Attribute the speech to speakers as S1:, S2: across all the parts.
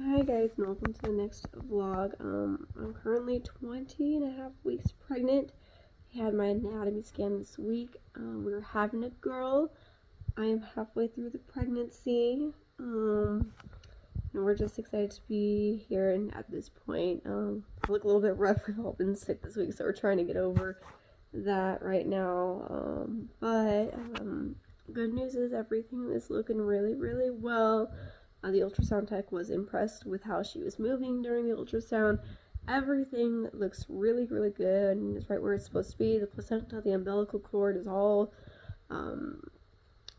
S1: Hi guys, and welcome to the next vlog. I'm currently 20 and a half weeks pregnant. I had my anatomy scan this week. We were having a girl. I am halfway through the pregnancy. And we're just excited to be here, and at this point, I look a little bit rough. We've all been sick this week, so we're trying to get over that right now. But good news is everything is looking really, really well. The ultrasound tech was impressed with how she was moving during the ultrasound. Everything looks really, really good and it's right where it's supposed to be. The placenta, the umbilical cord is all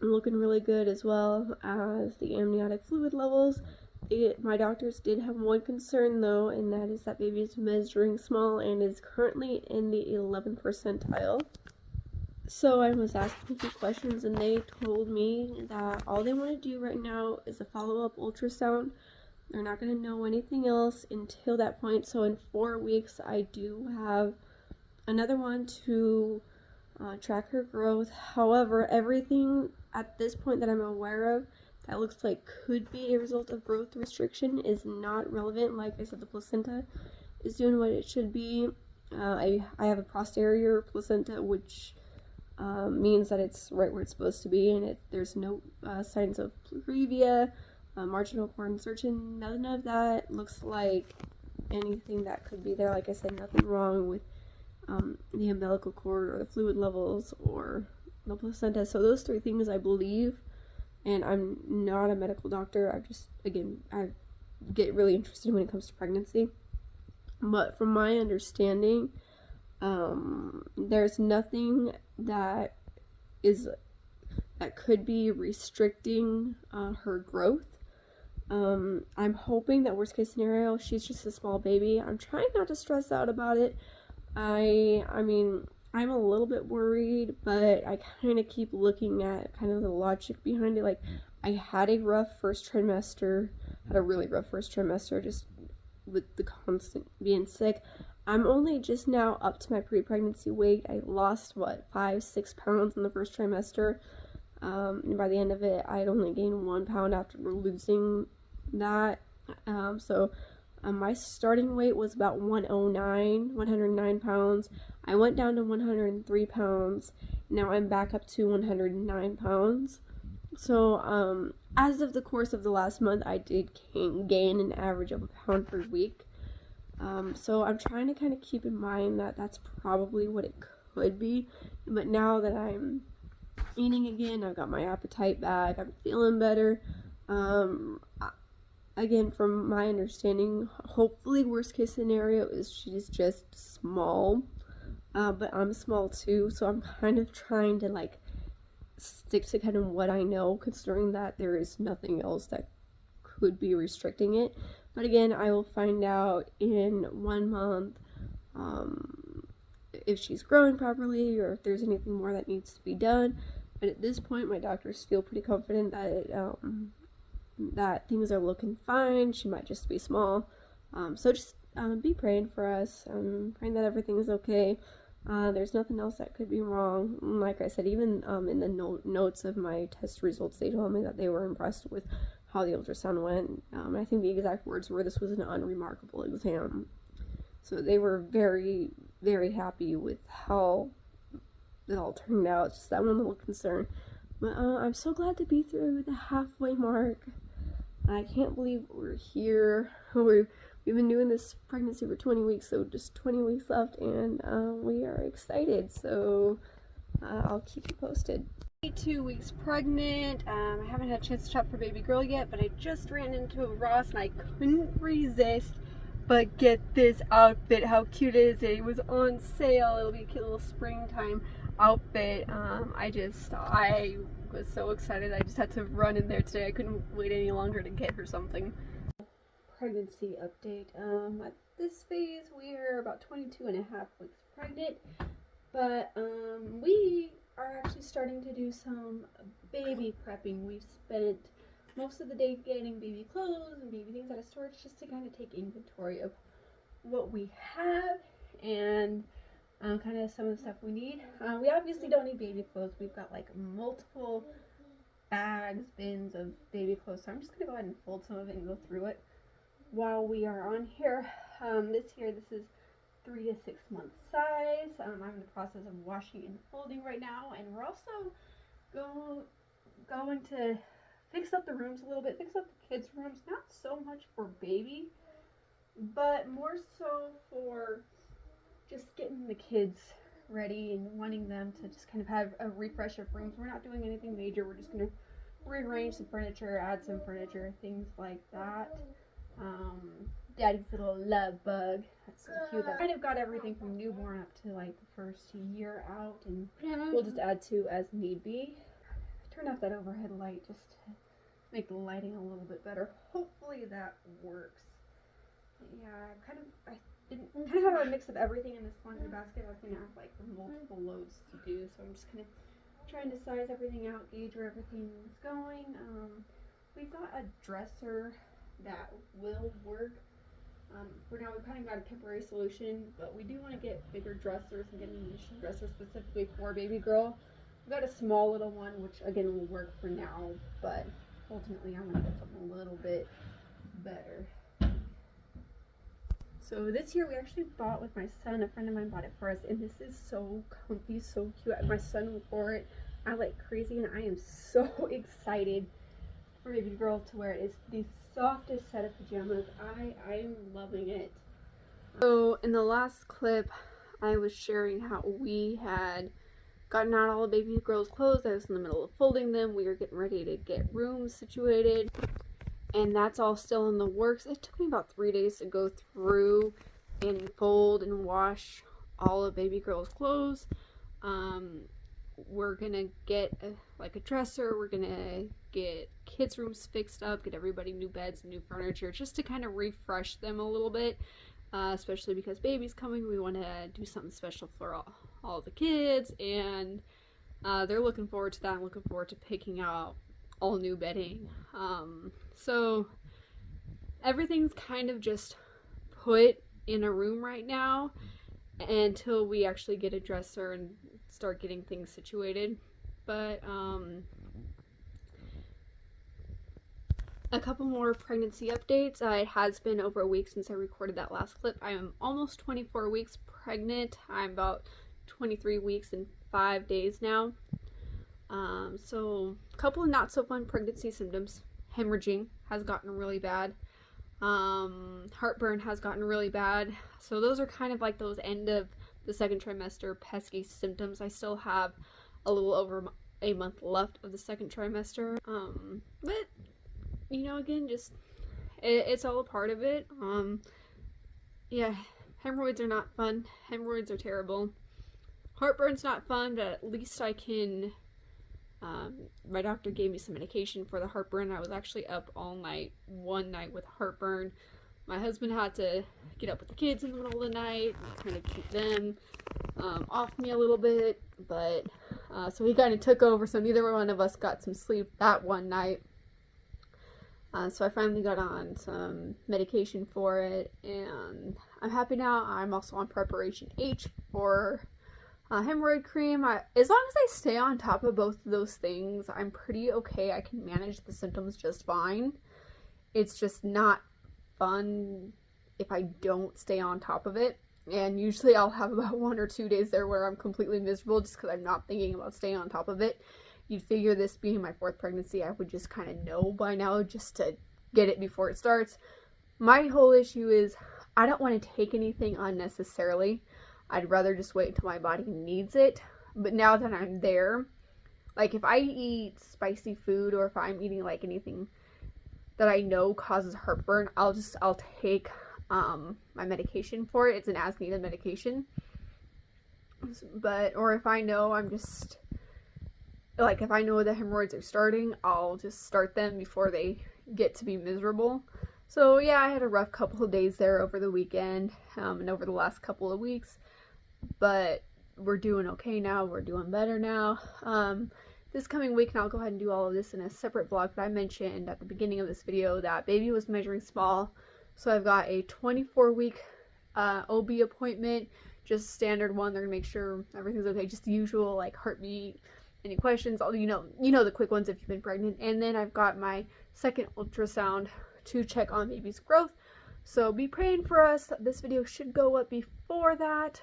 S1: looking really good, as well as the amniotic fluid levels. My doctors did have one concern though, and that is that baby is measuring small and is currently in the 11th percentile. So I was asking a few questions, and they told me that all they want to do right now is a follow-up ultrasound. They're not going to know anything else until that point. So in 4 weeks, I do have another one to track her growth. However, everything at this point that I'm aware of that looks like could be a result of growth restriction is not relevant. Like I said, the placenta is doing what it should be. I have a posterior placenta, which means that it's right where it's supposed to be, and there's no signs of pleuravia, marginal cord insertion, none of that looks like anything that could be there. Like I said, nothing wrong with the umbilical cord or the fluid levels or the placenta. So those three things I believe, and I'm not a medical doctor. I get really interested when it comes to pregnancy, but from my understanding, there's nothing that could be restricting her growth. I'm hoping that worst case scenario, she's just a small baby. I'm trying not to stress out about it. I mean, I'm a little bit worried, but I kind of keep looking at kind of the logic behind it. Like, I had a really rough first trimester, just with the constant being sick. I'm only just now up to my pre-pregnancy weight. I lost, 5-6 pounds in the first trimester. And by the end of it, I had only gained 1 pound after losing that. My starting weight was about 109 pounds. I went down to 103 pounds. Now I'm back up to 109 pounds. So, as of the course of the last month, I did gain an average of a pound per week. So I'm trying to kind of keep in mind that that's probably what it could be. But now that I'm eating again, I've got my appetite back, I'm feeling better. Again, from my understanding, hopefully worst case scenario is she's just small. But I'm small too, so I'm kind of trying to stick to kind of what I know, considering that there is nothing else that could be restricting it. But again, I will find out in 1 month if she's growing properly or if there's anything more that needs to be done. But at this point, my doctors feel pretty confident that that things are looking fine. She might just be small. So just be praying for us. Praying that everything is okay. There's nothing else that could be wrong. Like I said, even in the notes of my test results, they told me that they were impressed with how the ultrasound went. I think the exact words were, "This was an unremarkable exam." So they were very, very happy with how it all turned out. Just that one little concern. But I'm so glad to be through the halfway mark. I can't believe we're here. We've been doing this pregnancy for 20 weeks, so just 20 weeks left, and we are excited. So I'll keep you posted. 2 weeks pregnant. I haven't had a chance to shop for baby girl yet, but I just ran into Ross and I couldn't resist but get this outfit. How cute is it? It was on sale. It'll be a cute little springtime outfit. I was so excited. I just had to run in there today. I couldn't wait any longer to get her something. Pregnancy update. At this phase, we are about 22 and a half weeks pregnant, but we are actually starting to do some baby prepping. We've spent most of the day getting baby clothes and baby things out of storage just to kind of take inventory of what we have and kind of some of the stuff we need. We obviously don't need baby clothes. We've got multiple bags, bins of baby clothes, so I'm just going to go ahead and fold some of it and go through it. while we are on here, this is 3 to 6 month size. I'm in the process of washing and folding right now, and we're also going to fix up the rooms a little bit, fix up the kids' rooms, not so much for baby, but more so for just getting the kids ready and wanting them to just kind of have a refresh of rooms. We're not doing anything major. We're just going to rearrange some furniture, add some furniture, things like that. Daddy's little love bug. That's so cute. I kind of got everything from newborn up to like the first year out, and we'll just add to as need be. Turn off that overhead light just to make the lighting a little bit better. Hopefully that works. Yeah, I kind of have a mix of everything in this laundry basket. I was going to have like multiple loads to do, so I'm just kind of trying to size everything out, gauge where everything is going. We've got a dresser that will work. For now, we've kind of got a temporary solution, but we do want to get bigger dressers and get an additional dresser specifically for baby girl. We've got a small little one, which again will work for now, but ultimately I want to get something a little bit better. So this year we actually bought with my son. A friend of mine bought it for us, and this is so comfy, so cute. My son wore it out like crazy, and I am so excited for baby girl to wear it. It's the softest set of pajamas. I'm loving it. So in the last clip, I was sharing how we had gotten out all the baby girl's clothes. I was in the middle of folding them. We were getting ready to get rooms situated, and that's all still in the works. It took me about 3 days to go through and fold and wash all of baby girl's clothes. We're gonna get a dresser. We're gonna get kids' rooms fixed up, get everybody new beds and new furniture, just to kind of refresh them a little bit, especially because baby's coming. We want to do something special for all the kids, and they're looking forward to that. I'm looking forward to picking out all new bedding. So everything's kind of just put in a room right now until we actually get a dresser and start getting things situated. But a couple more pregnancy updates. It has been over a week since I recorded that last clip. I am almost 24 weeks pregnant. I'm about 23 weeks and 5 days now. So a couple of not so fun pregnancy symptoms. Hemorrhaging has gotten really bad. Heartburn has gotten really bad. So those are kind of like those end of the second trimester pesky symptoms. I still have a little over a month left of the second trimester. But you know, again, just it's all a part of it. Yeah, hemorrhoids are not fun. Hemorrhoids are terrible. Heartburn's not fun, but at least I can. My doctor gave me some medication for the heartburn. I was actually up all night, one night with heartburn. My husband had to get up with the kids in the middle of the night, kind of keep them off me a little bit, but so he kind of took over, so neither one of us got some sleep that one night. So I finally got on some medication for it, and I'm happy now. I'm also on preparation H for hemorrhoid cream. As long as I stay on top of both of those things, I'm pretty okay. I can manage the symptoms just fine. It's just not fun if I don't stay on top of it, and usually I'll have about 1 or 2 days there where I'm completely miserable just because I'm not thinking about staying on top of it. You'd figure, this being my 4th pregnancy, I would just kind of know by now just to get it before it starts. My whole issue is I don't want to take anything unnecessarily. I'd rather just wait until my body needs it. But now that I'm there, like if I eat spicy food, or if I'm eating like anything that I know causes heartburn, I'll take my medication for it. It's an as needed medication. Or if I know I'm just like, if I know the hemorrhoids are starting, I'll just start them before they get to be miserable. So yeah, I had a rough couple of days there over the weekend, and over the last couple of weeks, but we're doing okay now. We're doing better now. This coming week, and I'll go ahead and do all of this in a separate vlog, but I mentioned at the beginning of this video that baby was measuring small, so I've got a 24-week OB appointment, just standard one. They're gonna make sure everything's okay, just the usual, like heartbeat, any questions, all you know the quick ones if you've been pregnant. And then I've got my second ultrasound to check on baby's growth.
S2: So be praying for us. This video should go up before that.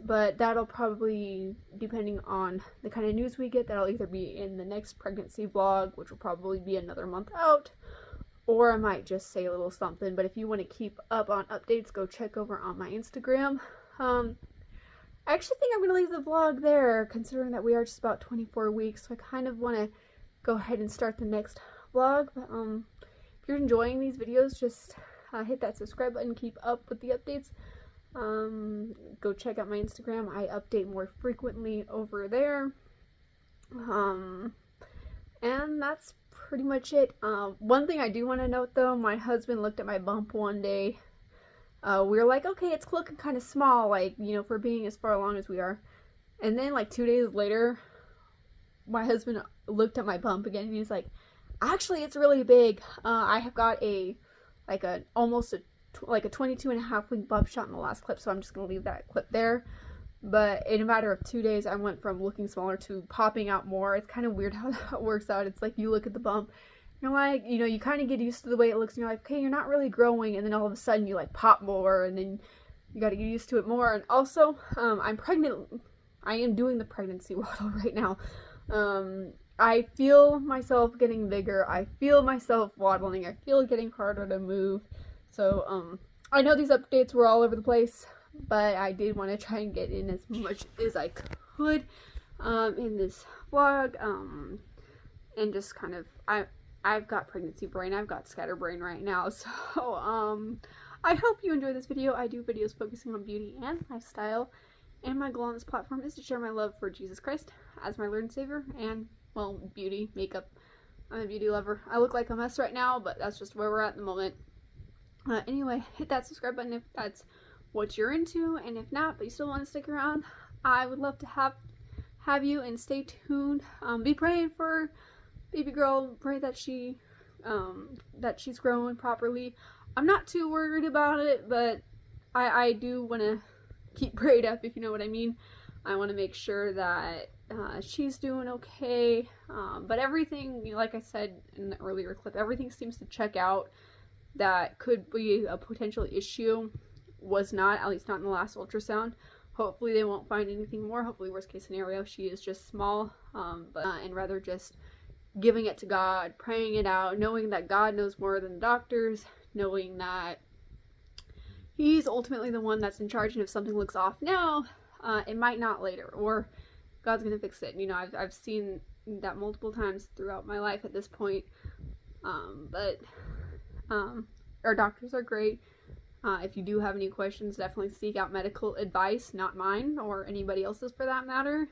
S2: But that'll probably, depending on the kind of news we get, that'll either be in the next pregnancy vlog, which will probably be another month out, or I might just say a little something. But if you want to keep up on updates, go check over on my Instagram. I actually think I'm going to leave the vlog there, considering that we are just about 24 weeks, so I kind of want to go ahead and start the next vlog. But if you're enjoying these videos, just hit that subscribe button, keep up with the updates. Go check out my Instagram. I update more frequently over there. And that's pretty much it. One thing I do want to note though, my husband looked at my bump one day. We were like, okay, it's looking kind of small, like, you know, for being as far along as we are. And then like 2 days later, my husband looked at my bump again and he's like, actually, it's really big. I have got almost a 22.5 week bump shot in the last clip, so I'm just going to leave that clip there. But in a matter of 2 days, I went from looking smaller to popping out more. It's kind of weird how that works out. It's like you look at the bump, you're like, you know, you kind of get used to the way it looks, and you're like, okay, you're not really growing, and then all of a sudden you like pop more, and then you got to get used to it more. And also, I'm pregnant. I am doing the pregnancy waddle right now. I feel myself getting bigger. I feel myself waddling. I feel it getting harder to move. So, I know these updates were all over the place, but I did want to try and get in as much as I could, in this vlog, and just kind of, I've got pregnancy brain, I've got scatterbrain right now, so, I hope you enjoy this video. I do videos focusing on beauty and lifestyle, and my goal on this platform is to share my love for Jesus Christ as my Lord and Savior, and, well, beauty, makeup. I'm a beauty lover. I look like a mess right now, but that's just where we're at the moment. Anyway, hit that subscribe button if that's what you're into, and if not, but you still want to stick around, I would love to have you, and stay tuned. Be praying for baby girl. Pray that she's growing properly. I'm not too worried about it, but I do want to keep prayed up, if you know what I mean. I want to make sure that she's doing okay, but everything, like I said in the earlier clip, everything seems to check out. That could be a potential issue was not, at least not in the last ultrasound. Hopefully they won't find anything more. Hopefully, worst case scenario, she is just small, and rather just giving it to God, praying it out, knowing that God knows more than the doctors, knowing that He's ultimately the one that's in charge, and if something looks off now, it might not later, or God's gonna fix it. You know, I've seen that multiple times throughout my life at this point, but our doctors are great. If you do have any questions, definitely seek out medical advice, not mine or anybody else's for that matter.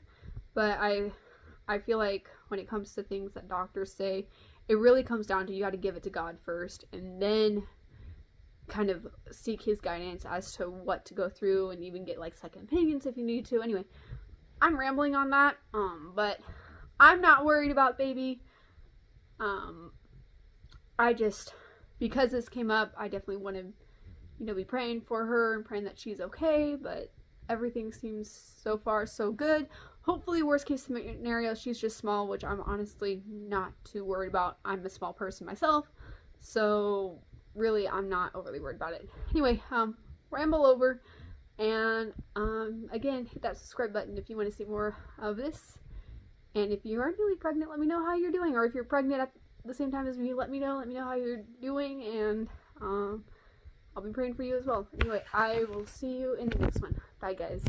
S2: But I feel like when it comes to things that doctors say, it really comes down to you got to give it to God first, and then kind of seek His guidance as to what to go through, and even get like second opinions if you need to. Anyway, I'm rambling on that, but I'm not worried about baby. I just, because this came up, I definitely want to, you know, be praying for her and praying that she's okay, but everything seems so far so good. Hopefully, worst case scenario, she's just small, which I'm honestly not too worried about. I'm a small person myself, so really I'm not overly worried about it. Anyway, ramble over, and again, hit that subscribe button if you want to see more of this. And if you are newly pregnant, let me know how you're doing, or if you're pregnant at the same time as me, let me know how you're doing, and I'll be praying for you as well. Anyway, I will see you in the next one. Bye, guys.